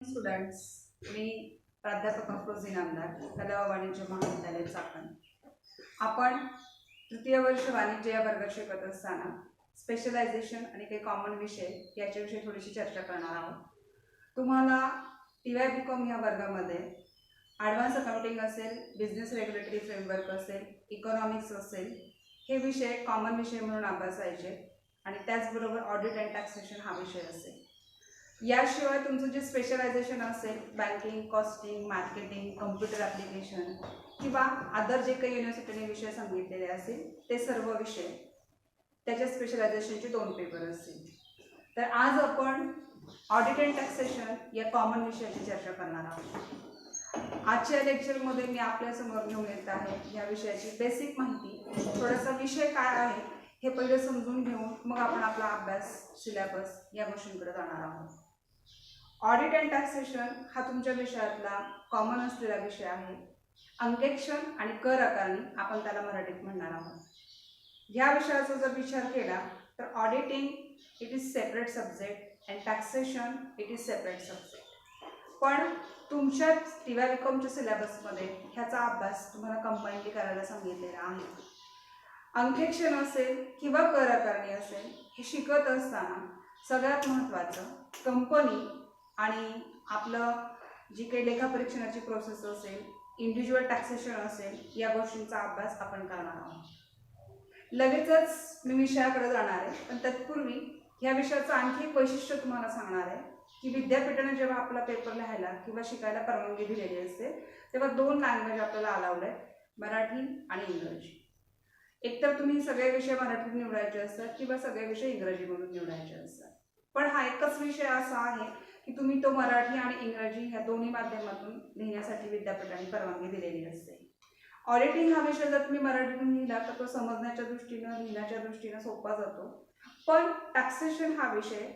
Students, मी प्राध्यापक अफरोज इनामदार, कला व वाणिज्य महाविद्यालय चाकण. आपण तृतीय वर्ष वाणिज्य या वर्गात शिकत असताना स्पेशलायझेशन आणि काही कॉमन विषय याच्याविषयी थोडीशी चर्चा करणार आहोत. तुम्हाला TY.BCom या वर्गामध्ये ॲडव्हान्स अकाउंटिंग असेल, बिझनेस रेग्युलेटरी फ्रेमवर्क असेल, इकॉनॉमिक्स असेल, हे विषय कॉमन विषय म्हणून अभ्यासायचे आणि त्याचबरोबर ऑडिट अँड टॅक्सेशन हा विषय असेल. याशिवाय तुमचं जे स्पेशलायझेशन असेल, banking, costing, marketing, computer application किंवा अदर जे काही युनिव्हर्सिटीने विषय सांगितलेले असतील ते सर्व विषय त्याच्या स्पेशलायझेशनचे 2 पेपर असतील. तर आज आपण ऑडिट अँड टॅक्सेशन या कॉमन विषयाची चर्चा करणार आहोत. आजच्या लेक्चरमध्ये मी आपल्यासमोर घेऊन येत आहे या विषयाची बेसिक माहिती, थोडासा विषय काय आहे हे पहिले समजून घेऊन मग आपण आपला अभ्यास, सिलेबस या गोष्टींकडे जाणार आहोत. ऑडिट अँड टॅक्सेशन हा तुमच्या विषयातला कॉमन असलेला विषय आहे. अंकेक्षण आणि कर आकारणी आपण त्याला मराठीत म्हणणार आहोत. ह्या विषयाचा जर विचार केला तर auditing it is separate subject and taxation it is separate subject. पण तुमच्या TY.BComच्या सिलेबसमध्ये ह्याचा अभ्यास तुम्हाला कंबाईनली करायला सांगितलेला आहे. अंकेक्षण असेल किंवा कर आकारणी असेल हे शिकत असताना सगळ्यात महत्त्वाचं कंपनी आणि आपलं जी काही लेखापरीक्षणाची प्रोसेस असेल, इंडिव्हिज्युअल टॅक्सेशन असेल, या गोष्टींचा अभ्यास आपण करणार आहोत. लगेचच मी विषयाकडे जाणार आहे, पण तत्पूर्वी ह्या विषयाचं आणखी एक वैशिष्ट्य तुम्हाला सांगणार आहे की विद्यापीठाने जेव्हा आपला पेपर लिहायला किंवा शिकायला परवानगी दिलेली असते तेव्हा 2 लँग्वेज आपल्याला अलाउड आहे, मराठी आणि इंग्रजी. एकतर तुम्ही सगळे विषय मराठीत निवडायचे असतात किंवा सगळे विषय इंग्रजीमधून निवडायचे असतात. पण हा एकच विषय असा आहे की तुम्ही तो मराठी आणि इंग्रजी ह्या दोन्ही माध्यमातून लिहिण्यासाठी विद्यापीठाने परवानगी दिलेली असते. ऑडिटिंग हा विषय जर तुम्ही मराठीतून लिहिला तर तो समजण्याच्या दृष्टीनं, लिहिण्याच्या दृष्टीनं सोपा जातो. पण टॅक्सेशन हा विषय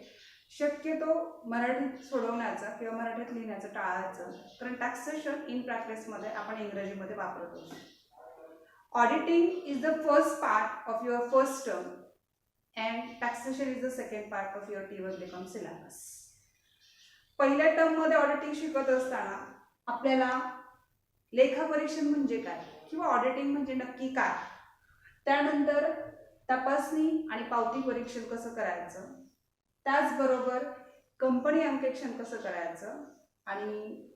शक्यतो मराठीत सोडवण्याचा किंवा मराठीत लिहिण्याचं टाळायचं, कारण टॅक्सेशन इन प्रॅक्टिसमध्ये आपण इंग्रजीमध्ये वापरत असतो. Auditing is the first part of your first term and taxation is the second part of your TY.BCom syllabus. पहिल्या टर्म मध्ये ऑडिटिंग शिकत असताना आपल्याला लेखापरीक्षण म्हणजे काय किंवा ऑडिटिंग म्हणजे नक्की काय, त्यानंतर तपासणी आणि पावती परीक्षण कसं करायचं, त्याचबरोबर कंपनी अंकेक्षण कसं करायचं आणि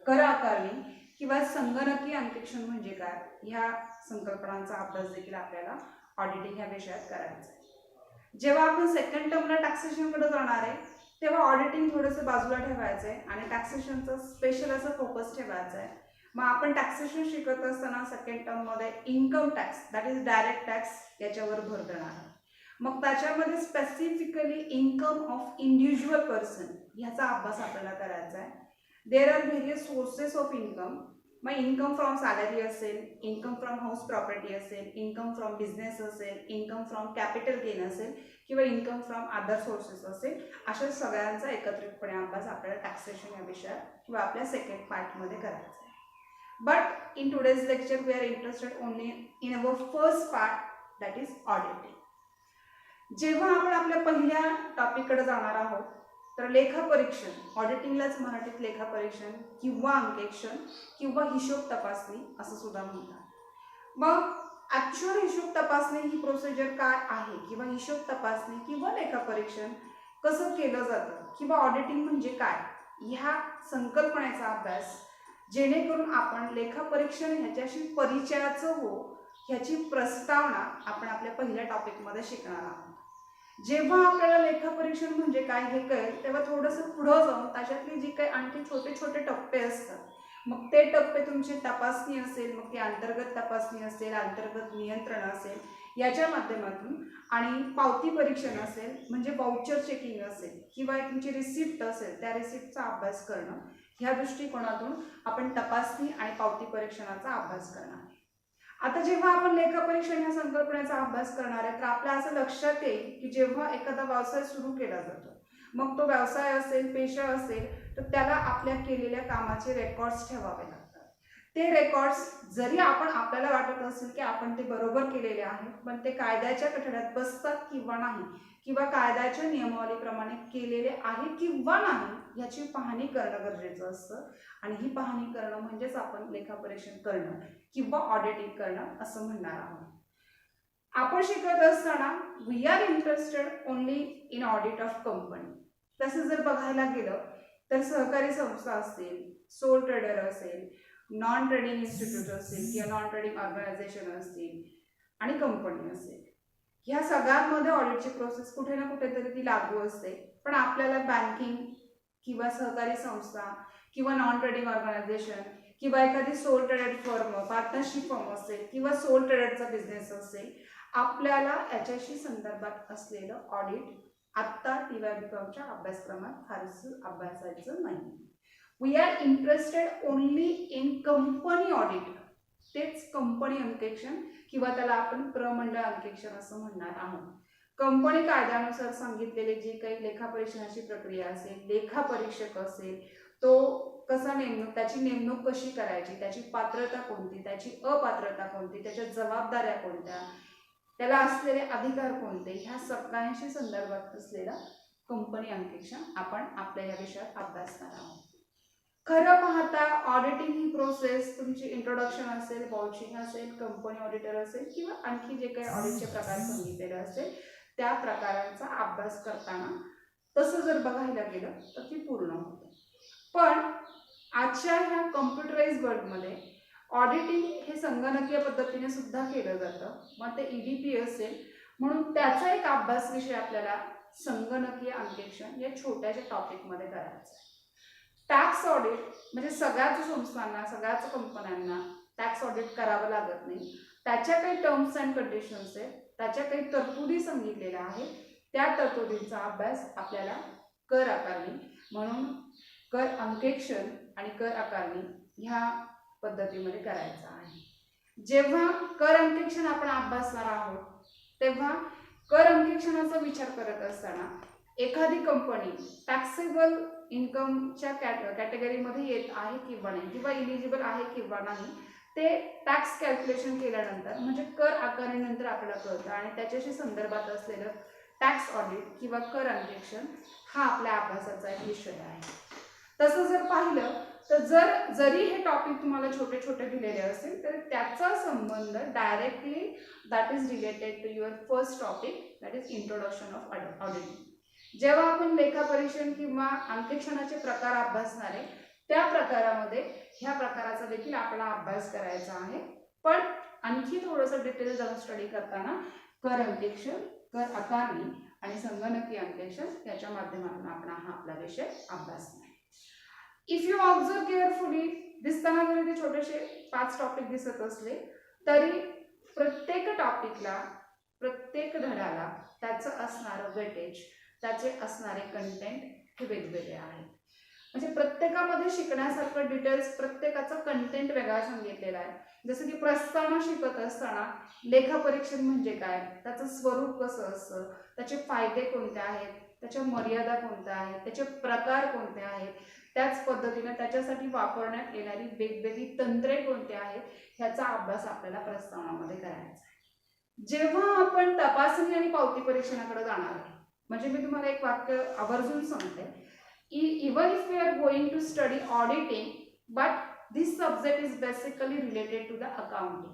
कर आकारणी किंवा संगणकीय अंकेक्षण म्हणजे काय, ह्या संकल्पनांचा अभ्यास देखील आपल्याला ऑडिटिंग ह्या विषयात करायचा आहे. जेव्हा आपण सेकंड टर्मला टॅक्सेशनकडे जाणार आहे तेव्हा ऑडिटिंग थोडंसं बाजूला ठेवायचं आहे आणि टॅक्सेशनचं स्पेशल असं फोकस ठेवायचं आहे. मग आपण टॅक्सेशन शिकत असताना सेकंड टर्ममध्ये income tax, that is direct tax, याच्यावर भर देणार आहे. मग त्याच्यामध्ये specifically income of individual person ह्याचा अभ्यास आपल्याला करायचा आहे. There are various sources of income. मग इन्कम फ्रॉम सॅलरी असेल, इन्कम फ्रॉम हाऊस प्रॉपर्टी असेल, इन्कम फ्रॉम बिझनेस असेल, इन्कम फ्रॉम कॅपिटल गेन असेल किंवा इन्कम फ्रॉम अदर सोर्सेस असेल, अशा सगळ्यांचा एकत्रितपणे अभ्यास आपल्याला टॅक्सेशन या विषयात किंवा आपल्या सेकंड पार्टमध्ये करायचा आहे. But in today's lecture we are interested only in our first part, that is auditing. जेव्हा आपण आपल्या पहिल्या टॉपिककडे जाणार आहोत तर लेखापरीक्षण, ऑडिटिंगलाच मराठीत लेखापरीक्षण किंवा अंकेक्षण किंवा हिशोब तपासणी असं सुद्धा म्हणतात. मग ॲक्च्युअल हिशोब तपासणी ही प्रोसिजर काय आहे किंवा हिशोब तपासणी किंवा लेखापरीक्षण कसं केलं जातं किंवा ऑडिटिंग म्हणजे काय, ह्या संकल्पनेचा अभ्यास जेणेकरून आपण लेखापरीक्षण ह्याच्याशी परिचयाचं हो ह्याची प्रस्तावना आपण आपल्या पहिल्या टॉपिकमध्ये शिकणार आहोत. जेव्हा आपल्याला लेखापरीक्षण म्हणजे काय हे कळेल तेव्हा थोडंसं पुढं जाऊन त्याच्यातली जी काही आणखी छोटे छोटे टप्पे असतात, मग ते टप्पे तुमची तपासणी असेल, मग ती अंतर्गत तपासणी असेल, अंतर्गत नियंत्रण असेल याच्या माध्यमातून, आणि पावती परीक्षण असेल म्हणजे वाउचर चेकिंग असेल किंवा तुमची रिसिप्ट असेल त्या रिसिप्टचा अभ्यास करणं, ह्या दृष्टिकोनातून आपण तपासणी आणि पावती परीक्षणाचा अभ्यास करणार आहे. आता जेव्हा आपण लेखापरीक्षण या संकल्पनेचा अभ्यास करणार आहे तर आपल्या असं लक्षात येईल की जेव्हा एखादा व्यवसाय सुरू केला जातो, मग तो व्यवसाय असेल, पेशा असेल, तर त्याला आपल्या केलेल्या कामाचे रेकॉर्ड्स ठेवावे लागतात. ते रेकॉर्ड्स जरी आपल्याला वाटत असेल की आपण ते बरोबर केलेले आहेत, पण ते कायद्याच्या कठड्यात बसतात किंवा नाही किंवा कायद्याच्या नियमावलीप्रमाणे केलेले आहे किंवा नाही याची पाहणी करणं गरजेचं असतं. आणि ही पाहणी करणं म्हणजेच आपण लेखापरीक्षण करणं किंवा ऑडिटिंग करणं असं म्हणणार आहोत. आपण शिकत असताना we are interested only in audit of company. तसं जर बघायला गेलं तर सहकारी संस्था असतील, सोल ट्रेडर असेल, नॉन ट्रेडिंग इन्स्टिट्यूट असतील किंवा नॉन ट्रेडिंग ऑर्गनायझेशन असतील आणि कंपनी असेल, ह्या सगळ्यांमध्ये ऑडिटची प्रोसेस कुठे ना कुठेतरी ती लागू असते. पण आपल्याला बँकिंग किंवा सहकारी संस्था किंवा नॉन ट्रेडिंग ऑर्गनायझेशन किंवा एखादी sole traded firm, partnership firm असेल किंवा सोल ट्रेडेडचा बिझनेस असेल, आपल्याला याच्याशी संदर्भात असलेलं ऑडिट आत्ता TYBComच्या अभ्यासक्रमात फारसं अभ्यासायचं नाही. We are interested only in company audit, तेच कंपनी अंकेक्षण किंवा त्याला आपण प्रमंडळ अंकेक्षण असं म्हणणार आहोत. कंपनी कायद्यानुसार सांगितलेले जी काही लेखापरीक्षणाची प्रक्रिया असेल, लेखापरीक्षक असेल तो कसा नेमणूक, त्याची नेमणूक कशी करायची, त्याची पात्रता कोणती, त्याची अपात्रता कोणती, त्याच्या जबाबदाऱ्या कोणत्या, त्याला असलेले अधिकार कोणते, ह्या सगळ्यांशी संदर्भात असलेला कंपनी अंकेक्षण आपण आपल्या या विषयात अभ्यासणार आहोत. खरं पाहता ऑडिटिंग ही प्रोसेस तुमची इंट्रोडक्शन असेल, वाउचिंग असेल, कंपनी ऑडिटर असेल किंवा आणखी जे काही ऑडिटचे प्रकार सांगितलेले असेल त्या प्रकारांचा अभ्यास करताना तसं जर बघायला गेलं तर ती पूर्ण होते. पण आजच्या ह्या कम्प्युटराइज वर्ल्डमध्ये ऑडिटिंग हे संगणकीय पद्धतीने सुद्धा केलं जातं. मग ते EDP असेल म्हणून त्याचा एक अभ्यास विषय आपल्याला संगणकीय अंकेक्षण या छोट्याशा टॉपिकमध्ये करायचा आहे. टॅक्स ऑडिट म्हणजे सगळ्याच संस्थांना, सगळ्याच कंपन्यांना टॅक्स ऑडिट करावं लागत नाही. त्याच्या काही टर्म्स अँड कंडिशन्स आहेत, त्याच्या काही तरतुदी सांगितलेल्या आहेत, त्या तरतुदींचा अभ्यास आपल्याला कर आकारणी म्हणून कर अंकेक्षण आणि कर आकारणी ह्या पद्धतीमध्ये करायचा आहे. जेव्हा कर अंकेक्षण आपण अभ्यासणार आहोत तेव्हा कर अंकेक्षणाचा विचार करत असताना एखादी कंपनी टॅक्सेबल इन्कमच्या कॅटेगरीमध्ये येत आहे किंवा नाही किंवा इलिजिबल आहे किंवा नाही ते टॅक्स कॅल्क्युलेशन केल्यानंतर म्हणजे कर आकारणीनंतर आपल्याला कळतं आणि त्याच्याशी संदर्भात असलेलं टॅक्स ऑडिट किंवा कर अंकेक्षण हा आपल्या अभ्यासाचा एक विषय आहे. तसं जर पाहिलं तर जरी हे टॉपिक तुम्हाला छोटे छोटे दिलेले असेल तर त्याचा संबंध directly that is related to your first topic, that is introduction of auditing. जेव्हा आपण लेखापरीक्षण किंवा अंकेक्षणाचे प्रकार अभ्यासणार आहे त्या प्रकारामध्ये ह्या प्रकाराचा देखील आपला अभ्यास करायचा आहे. पण आणखी थोडंसं डिटेल जाऊन स्टडी करताना कर अंकेक्षण, कर आकारणी आणि संगणकीय अंकेक्षण याच्या माध्यमातून आपण हा आपला विषय अभ्यासणार. इफ यू ऑब्झर्व केअरफुली दिसताना जरी ते छोटेसे 5 टॉपिक दिसत असले तरी प्रत्येक टॉपिकला, प्रत्येक धड्याला त्याचं असणारं वेटेज, त्याचे असणारे कंटेंट हे वेगवेगळे आहेत. म्हणजे प्रत्येकामध्ये शिकण्यासारखं डिटेल्स, प्रत्येकाचा कंटेंट वेगळा सांगितलेला आहे. जसं की प्रस्तावना शिकत असताना लेखापरीक्षण म्हणजे काय, त्याचं स्वरूप कसं असतं, त्याचे फायदे कोणते आहेत, त्याच्या मर्यादा कोणत्या आहेत, त्याचे प्रकार कोणते आहेत, त्याच पद्धतीने त्याच्यासाठी वापरण्यात येणारी वेगवेगळी तंत्रे कोणती आहेत ह्याचा अभ्यास आपल्याला प्रस्तावनामध्ये करायचा आहे. जेव्हा आपण तपासणी आणि पावती परीक्षणाकडे जाणार आहे म्हणजे मी तुम्हाला एक वाक्य आवर्जून सांगते, even if we are going to study auditing but this subject is basically related to the accounting.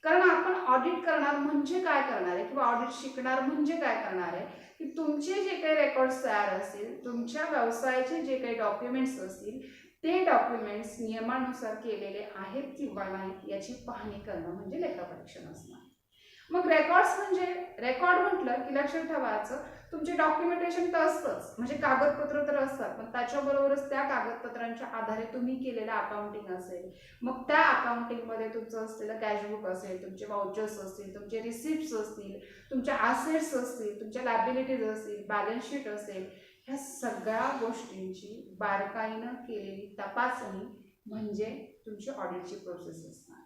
कारण आपण ऑडिट करणार म्हणजे काय करणार आहे किंवा ऑडिट शिकणार म्हणजे काय करणार आहे की तुमचे जे काही रेकॉर्ड्स तयार असतील, तुमच्या व्यवसायाचे जे काही डॉक्युमेंट्स असतील ते डॉक्युमेंट्स नियमानुसार केलेले आहेत किंवा नाही याची पाहणी करणं म्हणजे लेखापरीक्षण असणार. मग रेकॉर्ड्स म्हणजे रेकॉर्ड म्हटलं की लक्षात ठेवायचं तुमचे डॉक्युमेंटेशन तर असतंच, म्हणजे कागदपत्र तर असतात, पण त्याच्याबरोबरच त्या कागदपत्रांच्या आधारे तुम्ही केलेलं अकाउंटिंग असेल, मग त्या अकाउंटिंगमध्ये तुमचं असलेलं कॅशबुक असेल, तुमचे वाउचर्स असतील, तुमचे रिसिप्ट्स असतील, तुमच्या ॲसेट्स असतील, तुमच्या लायबिलिटीज असतील, बॅलन्स शीट असेल, ह्या सगळ्या गोष्टींची बारकाईनं केलेली तपासणी म्हणजे तुमची ऑडिटची प्रोसेस असणार.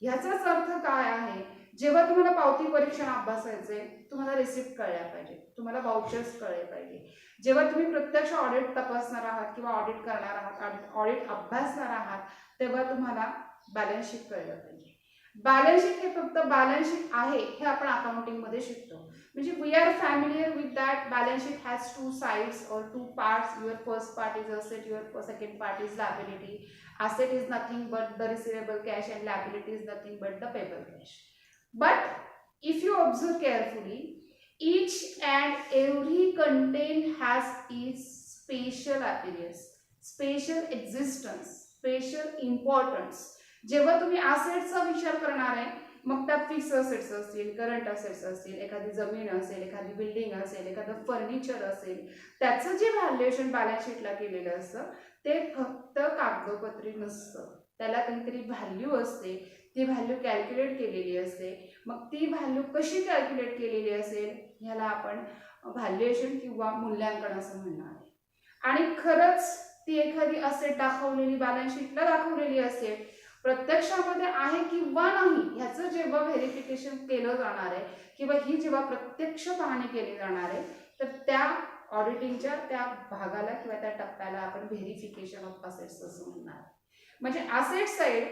ह्याचाच अर्थ काय आहे, जेव्हा तुम्हाला पावती परीक्षण अभ्यासायचे तुम्हाला रिसिप्ट कळल्या पाहिजे, तुम्हाला वाउचर्स कळले पाहिजे. जेव्हा तुम्ही प्रत्यक्ष ऑडिट तपासणार आहात किंवा ऑडिट करणार आहात, ऑडिट अभ्यासणार आहात तेव्हा तुम्हाला बॅलन्स शीट कळलं पाहिजे. बॅलन्स शीट हे फक्त बॅलन्स शीट आहे हे आपण अकाउंटिंग मध्ये शिकतो. म्हणजे we are familiar with that balance sheet has two sides और two parts. Your first part is asset, your second part is liability. Asset is nothing but the receivable cash and liability is nothing but the payable cash. But if you observe carefully, each and every content has its special appearance, special existence, special importance. जेव्हा तुम्ही असेट्सचा विचार करणार आहे, मग त्यात fix assets असतील, current assets असतील, एखादी जमीन असेल, एखादी बिल्डिंग असेल, एखादं फर्निचर असेल, त्याचं जे व्हॅल्युएशन बॅलन्स शीटला केलेलं असतं ते फक्त कागदोपत्री नसतं. त्याला काहीतरी व्हॅल्यू असते, ती व्हॅल्यू कॅल्क्युलेट केलेली असते. मग ती व्हॅल्यू कशी कॅल्क्युलेट केलेली असेल ह्याला आपण व्हॅल्युएशन किंवा मूल्यांकन असं म्हणणार आहे. आणि खरंच ती एखादी असेट दाखवलेली बॅलन्स शीटला दाखवलेली असेल प्रत्यक्षामध्ये आहे किंवा नाही ह्याचं जेव्हा व्हेरिफिकेशन केलं जाणार आहे किंवा ही जेव्हा प्रत्यक्ष पाहणी केली जाणार आहे तर त्या ऑडिटिंगच्या त्या भागाला किंवा त्या टप्प्याला आपण व्हेरिफिकेशन ऑफ असेट्स असं म्हणणार. म्हणजे असेट साईड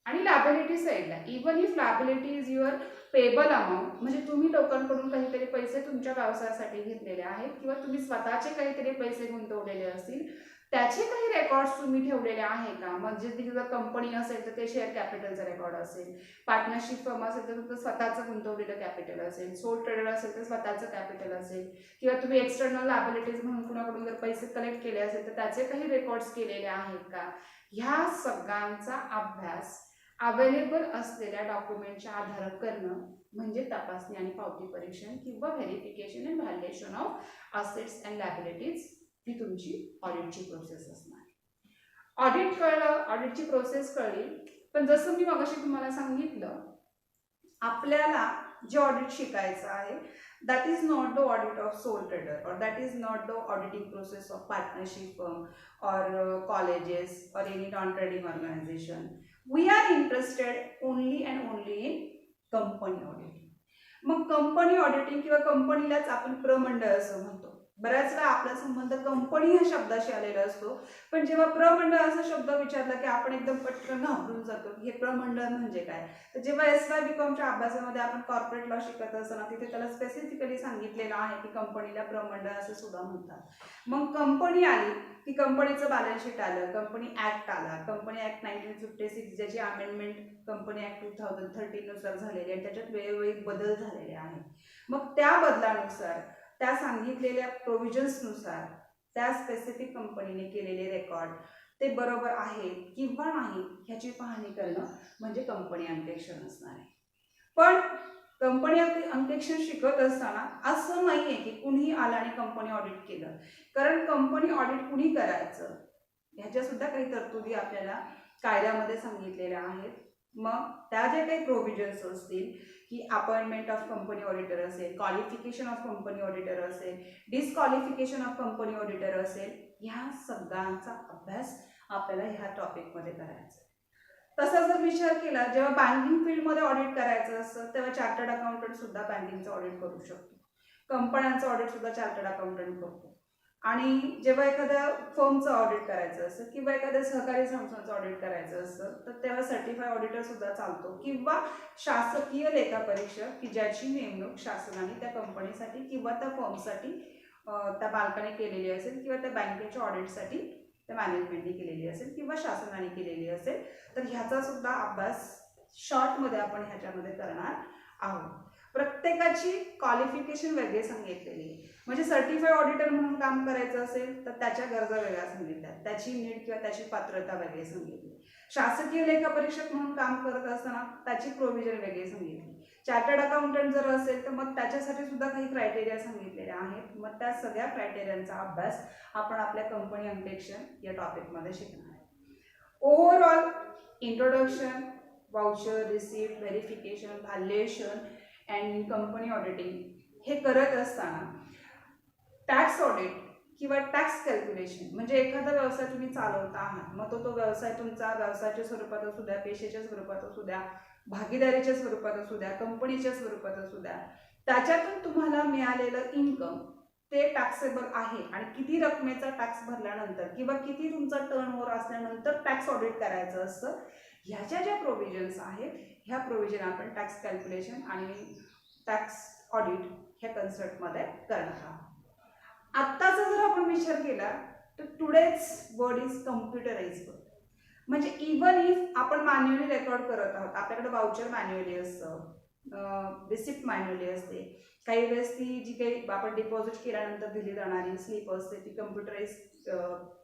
आणि लायबिलिटी साईडला even if liability is your payable amount, म्हणजे तुम्ही लोकांकडून काहीतरी पैसे तुमच्या व्यवसायासाठी घेतलेले आहेत किंवा तुम्ही स्वतःचे काहीतरी पैसे गुंतवलेले असतील त्याचे काही रेकॉर्ड्स तुम्ही ठेवलेले आहे का. म्हणजे जर कंपनी असेल तर ते शेअर कॅपिटलचा रेकॉर्ड असेल, पार्टनरशिप फर्म असेल तर तुमचं स्वतःचं गुंतवलेलं कॅपिटल असेल, सोल ट्रेडर असेल तर स्वतःचं कॅपिटल असेल किंवा तुम्ही एक्सटर्नल लायबिलिटीज म्हणून कुणाकडून जर पैसे कलेक्ट केले असेल तर त्याचे काही रेकॉर्ड्स केलेले आहेत का. ह्या सगळ्यांचा अभ्यास अवेलेबल असलेल्या डॉक्युमेंटच्या आधारे करणं म्हणजे तपासणी आणि पावती परीक्षण किंवा verification and valuation of assets and liabilities ही तुमची ऑडिटची प्रोसेस असणार. ऑडिट कळलं, ऑडिटची प्रोसेस कळली, पण जसं मी मगाशी तुम्हाला सांगितलं आपल्याला जे ऑडिट शिकायचं आहे that is not the audit of sole trader or that is not the auditing process of partnership firm or colleges or any non-trading organization. We are interested only and only in company auditing. मग company auditing किंवा कंपनीलाच आपण प्रमंडळ असं म्हणतो. बऱ्याच वेळा आपला संबंध company ह्या शब्दाशी आलेला असतो, पण जेव्हा प्रमंडळ असा शब्द विचारला की आपण एकदम पटकन घाबरून जातो हे प्रमंडळ म्हणजे काय. तर जेव्हा SY BComच्या अभ्यासामध्ये आपण कॉर्पोरेट लॉ शिकत असताना तिथे त्याला स्पेसिफिकली सांगितलेलं आहे की कंपनीला प्रमंडळ असं सुद्धा म्हणतात. मग कंपनी आली की कंपनीचं बॅलन्स शीट आलं, कंपनी ऍक्ट आला, कंपनी ऍक्ट 1956 ज्याची अमेंडमेंट कंपनी ऍक्ट 2013 नुसार झालेली आहे, त्याच्यात वेगवेगळे बदल झालेले आहेत. मग त्या बदलानुसार त्या सांगितलेल्या प्रोव्हिजन्सनुसार त्या स्पेसिफिक कंपनीने केलेले रेकॉर्ड ते बरोबर आहे किंवा नाही ह्याची पाहणी करणं म्हणजे कंपनी अंकेक्षण असणार आहे. पण कंपनी अंकेक्षण शिकत असताना असं नाहीये की कुणीही आलं आणि कंपनी ऑडिट केलं, कारण कंपनी ऑडिट कुणी करायचं ह्याच्या सुद्धा काही तरतुदी आपल्याला कायद्यामध्ये सांगितलेल्या आहेत. मग त्या जे काही प्रोव्हिजन्स असतील की अपॉइंटमेंट ऑफ कंपनी ऑडिटर असेल, क्वालिफिकेशन ऑफ कंपनी ऑडिटर असेल, डिस्क्वालिफिकेशन ऑफ कंपनी ऑडिटर असेल, ह्या सगळ्यांचा अभ्यास आपल्याला ह्या टॉपिकमध्ये करायचा. तसा जर विचार केला जेव्हा बँकिंग फील्डमध्ये ऑडिट करायचं असतं तेव्हा चार्टर्ड अकाउंटंट सुद्धा बँकिंगचं ऑडिट करू शकतो, कंपन्यांचं ऑडिट सुद्धा चार्टर्ड अकाउंटंट करतो. आणि जेव्हा एखाद्या फर्मचं ऑडिट करायचं असतं किंवा एखाद्या सहकारी संस्थांचं ऑडिट करायचं असतं तर तेव्हा सर्टिफाय ऑडिटर सुद्धा चालतो किंवा शासकीय लेखापरीक्षक की ज्याची नेमणूक शासनाने त्या कंपनीसाठी किंवा त्या फर्मसाठी त्या मालकाने केलेली असेल किंवा त्या बँकेच्या ऑडिटसाठी त्या मॅनेजमेंटने केलेली असेल किंवा शासनाने केलेली असेल, तर ह्याचा सुद्धा अभ्यास शॉर्टमध्ये आपण ह्याच्यामध्ये करणार आहोत. प्रत्येकाची क्वालिफिकेशन वेगळे सांगितलेली आहे. म्हणजे सर्टिफाय ऑडिटर म्हणून काम करायचं असेल तर त्याच्या गरजा वेगळ्या सांगितल्या, त्याची नीड किंवा त्याची पात्रता वेगळी सांगितली. शासकीय लेखापरीक्षक म्हणून काम करत असताना त्याची प्रोव्हिजन वेगळी सांगितली. चार्टर्ड अकाउंटंट जर असेल तर मग त्याच्यासाठी सुद्धा काही क्रायटेरिया सांगितलेले आहेत. मग त्या सगळ्या क्रायटेरियांचा अभ्यास आपण आपल्या कंपनी अंकेक्षण या टॉपिकमध्ये शिकणार आहे. Overall introduction, voucher, receipt, verification, valuation and company auditing हे करत असताना टॅक्स ऑडिट किंवा टॅक्स कॅल्क्युलेशन म्हणजे एखादा व्यवसाय तुम्ही चालवता आहात, मग तो व्यवसाय तुमचा व्यवसायाच्या स्वरूपात असू द्या, पेशेच्या स्वरूपात असू द्या, भागीदारीच्या स्वरूपात असू द्या, कंपनीच्या स्वरूपात असू द्या, त्याच्यातून तुम्हाला मिळालेलं इन्कम ते टॅक्सेबल आहे आणि किती रकमेचा टॅक्स भरल्यानंतर किंवा किती तुमचा टर्नओव्हर असल्यानंतर टॅक्स ऑडिट करायचं असतं ह्याच्या ज्या प्रोव्हिजन्स आहेत ह्या प्रोव्हिजन आपण टॅक्स कॅल्क्युलेशन आणि टॅक्स ऑडिट ह्या कन्सेप्टमध्ये करणार आहोत. आत्ताचा जर आपण विचार केला तर today's world is computerise world. म्हणजे इवन इफ आपण मॅन्युअली रेकॉर्ड करत आहोत, आपल्याकडे वाउचर मॅन्युअली असतं, रिसिप्ट मॅन्युअली असते, काही वेळेस ती जी काही आपण डिपॉझिट केल्यानंतर दिली जाणारी स्लिप असते ती कम्प्युटराइज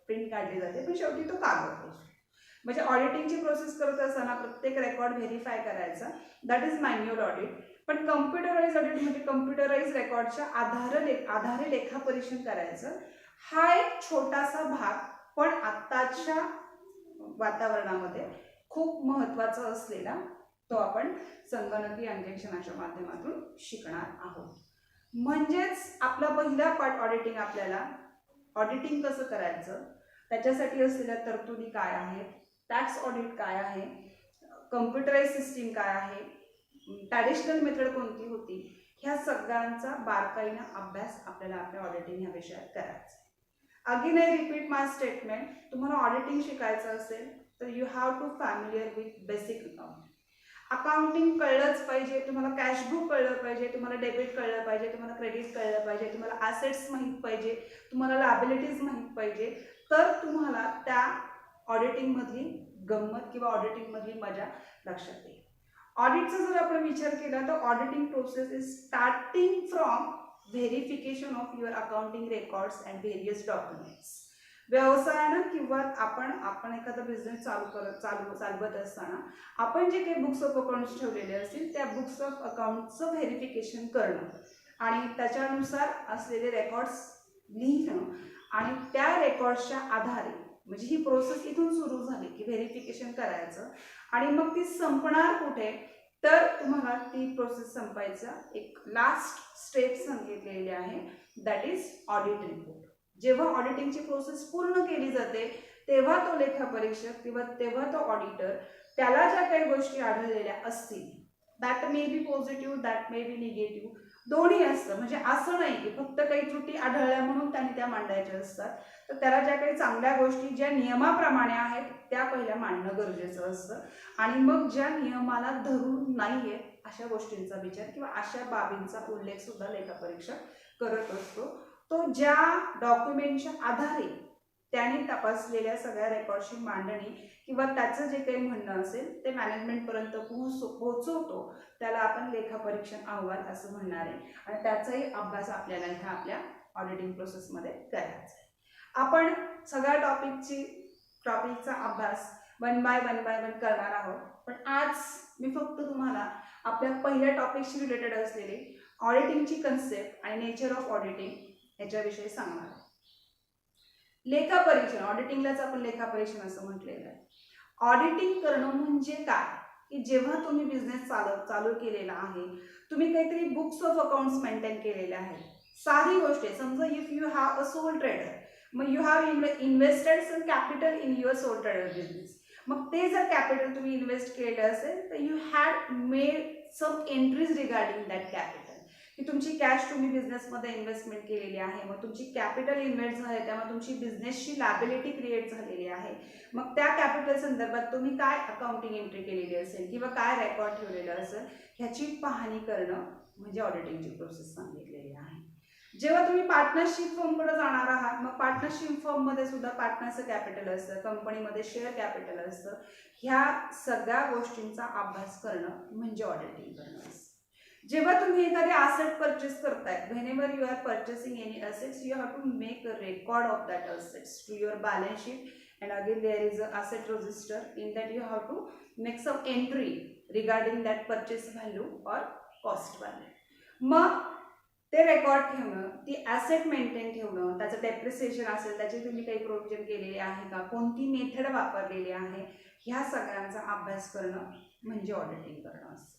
प्रिंट काढली जाते, पण शेवटी तो कागद असतो. म्हणजे ऑडिटिंगची प्रोसेस करत असताना प्रत्येक रेकॉर्ड व्हेरीफाय करायचा, दॅट इज मॅन्युअल ऑडिट. पण कम्प्युटराइज ऑडिट म्हणजे कम्प्युटराइज रेकॉर्डच्या आधारे लेखापरीक्षण करायचं. हा एक छोटासा भाग पण आत्ताच्या वातावरणामध्ये खूप महत्त्वाचा असलेला तो आपण संगणकीय अंकेक्षणाच्या माध्यमातून शिकणार आहोत. म्हणजेच आपला पहिला पार्ट ऑडिटिंग, आपल्याला ऑडिटिंग कसं करायचं, त्याच्यासाठी असलेल्या तरतुदी काय आहेत, टॅक्स ऑडिट काय आहे, कम्प्युटराइज सिस्टीम काय आहे, ट्रॅडिशनल मेथड कोणती होती, ह्या सगळ्यांचा बारकाईनं अभ्यास आपल्याला आपल्या ऑडिटिंग ह्या विषयात करायचा आहे. Again I repeat my statement, तुम्हाला ऑडिटिंग शिकायचं असेल तर you have to familiar with basic accounting. Accounting कळलंच पाहिजे, तुम्हाला कॅशबुक कळलं पाहिजे, तुम्हाला डेबिट कळलं पाहिजे, तुम्हाला क्रेडिट कळलं पाहिजे, तुम्हाला ॲसेट्स माहीत पाहिजे, तुम्हाला लायबिलिटीज माहीत पाहिजे, तर तुम्हाला त्या ऑडिटिंगमधली गंमत किंवा ऑडिटिंगमधली मजा लक्षात येईल. ऑडिटचा जर आपण विचार केला तर auditing process is starting from verification of your accounting records and various documents. व्यवसायानं किंवा आपण एखादा बिझनेस चालवत असताना आपण जे काही बुक्स ऑफ अकाउंट्स ठेवलेले असतील त्या बुक्स ऑफ अकाउंटचं व्हेरिफिकेशन करणं आणि त्याच्यानुसार असलेले रेकॉर्ड्स लिहिणं आणि त्या रेकॉर्ड्सच्या आधारे, म्हणजे ही प्रोसेस इथून सुरू झाली की व्हेरिफिकेशन करायचं आणि मग ती संपणार कुठे, तर तुम्हाला ती प्रोसेस संपायचा एक लास्ट स्टेप सांगितलेली आहे, दॅट इज ऑडिट रिपोर्ट. जेव्हा ऑडिटिंगची प्रोसेस पूर्ण केली जाते तेव्हा तो लेखापरीक्षक किंवा तेव्हा तो ऑडिटर त्याला ज्या काही गोष्टी आढळलेल्या असतील, that may be positive, that may be negative, दोन्ही असतं. म्हणजे असं नाही की फक्त काही त्रुटी आढळल्या म्हणून त्यांनी त्या मांडायच्या असतात, तर त्याला ज्या काही चांगल्या गोष्टी ज्या नियमाप्रमाणे आहेत त्या पहिल्या मांडणं गरजेचं असतं आणि मग ज्या नियमाला धरून नाही आहेत अशा गोष्टींचा विचार किंवा अशा बाबींचा उल्लेख सुद्धा लेखापरीक्षक करत असतो. तो ज्या डॉक्युमेंटच्या आधारे त्याने तपासलेल्या सगळ्या रेकॉर्डची मांडणी किंवा त्याचं जे काही म्हणणं असेल ते मॅनेजमेंटपर्यंत पोहोचवतो त्याला आपण लेखापरीक्षण अहवाल असं म्हणणार आहे आणि त्याचाही अभ्यास आपल्याला ह्या आपल्या ऑडिटिंग प्रोसेसमध्ये करायचा आहे. आपण सगळ्या टॉपिकचा अभ्यास वन बाय वन करणार आहोत, पण आज मी फक्त तुम्हाला आपल्या पहिल्या टॉपिकशी रिलेटेड असलेली ऑडिटिंगची कन्सेप्ट आणि नेचर ऑफ ऑडिटिंग याच्याविषयी सांगणार आहे. लेखापरीक्षण, ऑडिटिंगलाच आपण लेखापरीक्षण असं म्हटलेलं आहे. ऑडिटिंग करणं म्हणजे काय, की जेव्हा तुम्ही बिझनेस चालू केलेला आहे, तुम्ही काहीतरी बुक्स ऑफ अकाउंट्स मेंटेन केलेले आहेत, सारी गोष्टी, समजा if you have a sole trader, मग you have invested some capital in your sole trader business, मग ते जर कॅपिटल तुम्ही इन्व्हेस्ट केलेलं असेल तर you had made some entries regarding that capital, की तुमची कॅश तुम्ही बिझनेसमध्ये इन्व्हेस्टमेंट केलेली आहे, मग तुमची कॅपिटल इन्व्हेस्ट झाली, त्यामुळे तुमची बिझनेसची लायबिलिटी क्रिएट झालेली आहे, मग त्या कॅपिटल संदर्भात तुम्ही काय अकाउंटिंग एंट्री केलेली असेल किंवा काय रेकॉर्ड ठेवलेलं असेल ह्याची पाहणी करणं म्हणजे ऑडिटिंगची प्रोसेस सांगितलेली आहे. जेव्हा तुम्ही पार्टनरशिप फर्मकडे जाणार आहात, मग पार्टनरशिप फर्ममध्ये सुद्धा पार्टनरचं कॅपिटल असतं, कंपनीमध्ये शेअर कॅपिटल असतं, ह्या सगळ्या गोष्टींचा अभ्यास करणं म्हणजे ऑडिटिंग करणं असतं. जेव्हा तुम्ही एखादी ॲसेट परचेस करताय, whenever you are purchasing any assets, you have to make a record of that assets to your balance sheet and again there is a asset register. In that you have to make some entry regarding that purchase value or cost value. मग ते record ठेवणं, ती asset maintain ठेवणं, त्याचं depreciation असेल त्याची तुम्ही काही प्रोव्हिजन केलेले आहे का, कोणती मेथड वापरलेली आहे, ह्या सगळ्यांचा अभ्यास करणं म्हणजे ऑडिटिंग करणं असतं.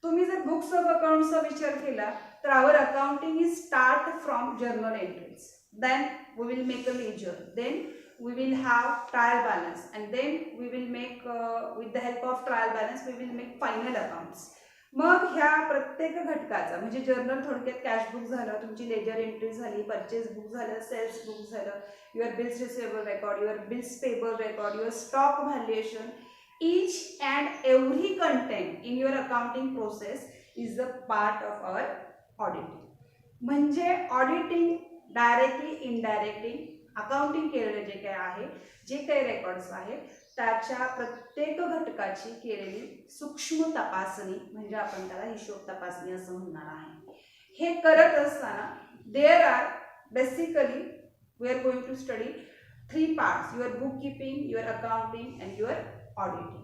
तुम्ही जर बुक्स ऑफ अकाउंट्सचा विचार केला तर our accounting is start from journal entries, then we will make a ledger, then we will have trial balance, and then we will make with the help of trial balance we will make final accounts. मग ह्या प्रत्येक घटकाचा म्हणजे journal थोडक्यात cash book झालं, तुमची ledger entry झाली, purchase book झालं, सेल्स बुक झालं, your bills receivable record, your bills payable record, your stock valuation, each and every content in your accounting process is a part of our auditing. म्हणजे auditing directly indirectly accounting केलेले जे काही आहे, जे काही records आहेत त्याच्या प्रत्येक घटकाची केलेली सूक्ष्म तपासणी म्हणजे आपण त्याला हिशोब तपासणी असं म्हणणार आहे. हे करत असताना there are basically we are going to study 3 parts, your book keeping, your accounting and your auditing.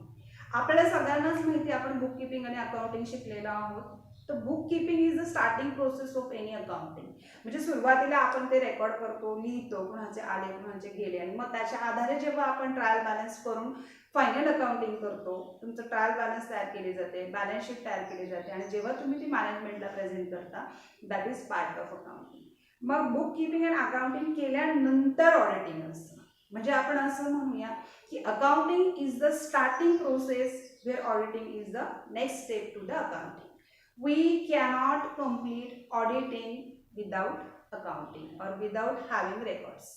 आपल्याला सगळ्यांनाच माहिती आपण बुक कीपिंग आणि अकाउंटिंग शिकलेलो आहोत. तर book keeping is the starting process of any accounting. म्हणजे सुरुवातीला आपण ते रेकॉर्ड करतो, लिहितो, कुणाचे आले कुणाचे गेले आणि मग त्याच्या आधारे जेव्हा आपण ट्रायल बॅलन्स करून फायनल अकाउंटिंग करतो, तुमचं ट्रायल बॅलन्स तयार केली जाते, बॅलन्स शीट तयार केली जाते आणि जेव्हा तुम्ही ती मॅनेजमेंटला प्रेझेंट करता that is part of accounting. मग बुक कीपिंग आणि अकाउंटिंग केल्यानंतर ऑडिटिंग असतं. म्हणजे आपण असं म्हणूया की accounting is the starting process where auditing is the next step to the accounting. We cannot complete auditing without accounting or without having records.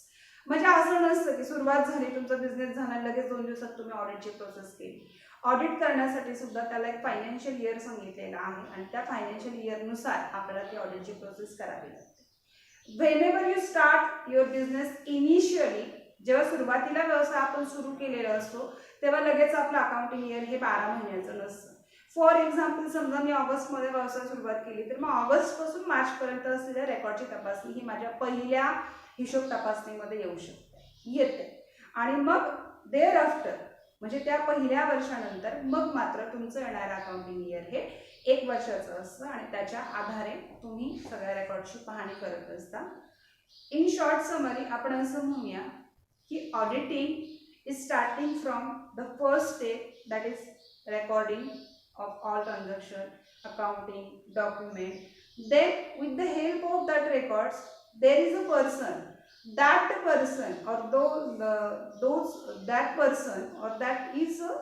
म्हणजे असं नसतं की सुरुवात झाली, तुमचा बिझनेस झाला, लगेच 2 दिवसात तुम्ही ऑडिटची प्रोसेस केली. ऑडिट करण्यासाठी सुद्धा त्याला एक फायनान्शियल इयर सांगितलेलं आहे आणि त्या फायनान्शियल इयरनुसार आपल्याला ती ऑडिटची प्रोसेस करावी लागते. Whenever you start your business initially, जेव्हा सुरुवातीला व्यवसाय आपण सुरू केलेला असतो तेव्हा लगेच आपलं अकाउंटिंग इयर हे 12 महिन्याचं नसतं. फॉर एक्झाम्पल समजा मी ऑगस्टमध्ये व्यवसाय सुरुवात केली तर मग ऑगस्टपासून मार्चपर्यंत असलेल्या रेकॉर्डची तपासणी ही माझ्या पहिल्या हिशोब तपासणीमध्ये येऊ शकते, येते. आणि मग देअर आफ्टर म्हणजे त्या पहिल्या वर्षानंतर मग मात्र तुमचं येणारं अकाउंटिंग इयर हे 1 वर्षाचं असतं आणि त्याच्या आधारे तुम्ही सगळ्या रेकॉर्डची पाहणी करत असता. इन शॉर्ट समरी आपण असं म्हणूया की auditing is starting from the first step that is recording of all transaction, accounting, document. Then with the help of that records, there is a person. That person or that person or that is a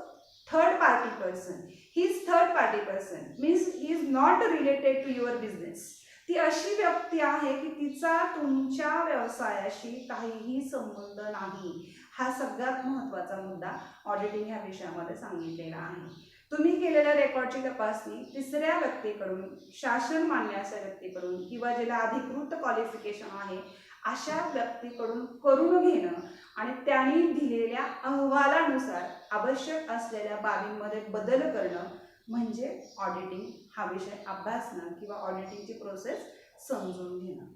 third party person. He is third party person means he is not related to your business. ती अशी व्यक्ती आहे की तिचा तुमच्या व्यवसायाशी काहीही संबंध नाही. हा सगळ्यात महत्त्वाचा मुद्दा ऑडिटिंग ह्या विषयामध्ये सांगितलेला आहे. तुम्ही केलेल्या रेकॉर्डची तपासणी तिसऱ्या व्यक्तीकडून, शासन मान्य अशा व्यक्तीकडून किंवा ज्याला अधिकृत क्वालिफिकेशन आहे अशा व्यक्तीकडून करून घेणं आणि त्यांनी दिलेल्या अहवालानुसार आवश्यक असलेल्या बाबींमध्ये बदल करणं म्हणजे ऑडिटिंग हा विषय अभ्यासणं किंवा ऑडिटिंगची प्रोसेस समजून घेणं.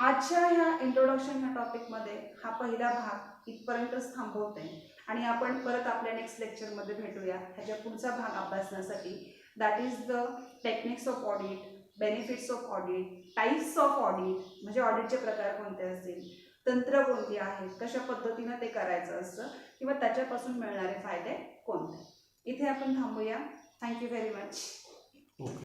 आजच्या ह्या इंट्रोडक्शन ह्या टॉपिकमध्ये हा पहिला भाग इथपर्यंतच थांबवते आणि आपण परत आपल्या नेक्स्ट लेक्चरमध्ये भेटूया ह्याच्या पुढचा भाग अभ्यासण्यासाठी. That is the techniques of audit, benefits of audit, types of audit म्हणजे ऑडिटचे प्रकार कोणते असतील, तंत्र कोणती आहेत, कशा पद्धतीनं ते करायचं असतं किंवा त्याच्यापासून मिळणारे फायदे कोणते. इथे आपण थांबूया. Thank you very much.